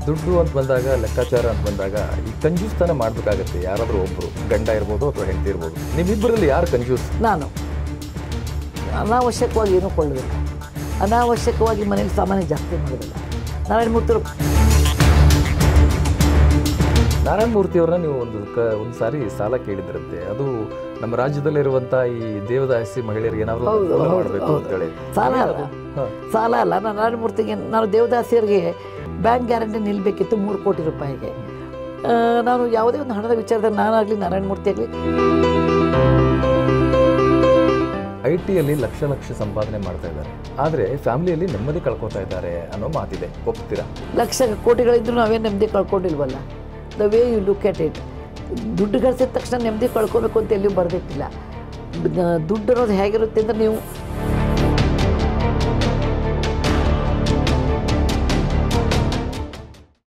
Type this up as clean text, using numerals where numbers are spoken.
ದುಡ್ಡು ಅಂತ ಬಂದಾಗ, ಲೆಕ್ಕಾಚಾರ ಅಂತ ಬಂದಾಗ ಈ ಕಂಜೂಸ್ತನ ಮಾಡಬೇಕಾಗತ್ತೆ. ಯಾರಾದರೂ ಒಬ್ಬರು, ಗಂಡ ಇರ್ಬೋದು ಅಥವಾ ಹೆಂಡತಿ ಇರ್ಬೋದು. ನಿಮ್ಮಿಬ್ಬರಲ್ಲಿ ಯಾರು ಕಂಜೂಸ್? ನಾನು ಅನಾವಶ್ಯಕವಾಗಿ ಏನೂ ಕೊಳ್ಳೋದಿಲ್ಲ. ಅನಾವಶ್ಯಕವಾಗಿ ಮನೇಲಿ ಸಾಮಾನ್ಯ ಜಾಸ್ತಿ ಮಾಡೋದಿಲ್ಲ. ನಾರಾಯಣ ಮೂರ್ತಿಯವ್ರನ್ನ ನೀವು ಒಂದು ಸಾರಿ ಸಾಲ ಕೇಳಿದ್ರಂತೆ. ಅದು ನಮ್ಮ ರಾಜ್ಯದಲ್ಲಿರುವಂಥ ಈ ದೇವದಾಸಿ ಮಹಿಳೆಯರಿಗೆ ಏನಾದರೂ ಮಾಡಬೇಕು ಅಂತೇಳಿ. ಸಾಲ ಅಲ್ಲ, ನಾನು ನಾರಾಯಣ ಮೂರ್ತಿಗೆ, ನಾನು ದೇವದಾಸಿಯರಿಗೆ ಬ್ಯಾಂಕ್ ಗ್ಯಾರಂಟಿ ನಿಲ್ಲಬೇಕಿತ್ತು 3 ಕೋಟಿ ರೂಪಾಯಿಗೆ. ನಾನು ಯಾವುದೇ ಒಂದು ಹಣದ ವಿಚಾರದಲ್ಲಿ ನಾನಾಗಲಿ ನಾರಾಯಣ ಮೂರ್ತಿ ಆಗಲಿ IT-ಯಲ್ಲಿ ಲಕ್ಷ ಸಂಪಾದನೆ ಮಾಡ್ತಾ ಇದ್ದಾರೆ, ಆದರೆ ಫ್ಯಾಮಿಲಿಯಲ್ಲಿ ನೆಮ್ಮದಿ ಕಳ್ಕೊತಾ ಇದ್ದಾರೆ ಅನ್ನೋ ಮಾತಿದೆ. ಒಪ್ತೀರಾ? ಲಕ್ಷ ಕೋಟಿಗಳಿದ್ರು ನಾವೇನು ನೆಮ್ಮದಿ ಕಳ್ಕೊಂಡಿಲ್ವಲ್ಲ. The way you look at it. ದುಡ್ಡು ಗಳಿಸಿದ ತಕ್ಷಣ ನೆಮ್ಮದಿ ಕಳ್ಕೊಬೇಕು ಅಂತ ಎಲ್ಲಿಯೂ ಬರಬೇಕಿಲ್ಲ. ದುಡ್ಡು ಅನ್ನೋದು ಹೇಗಿರುತ್ತೆ ಅಂದರೆ, ನೀವು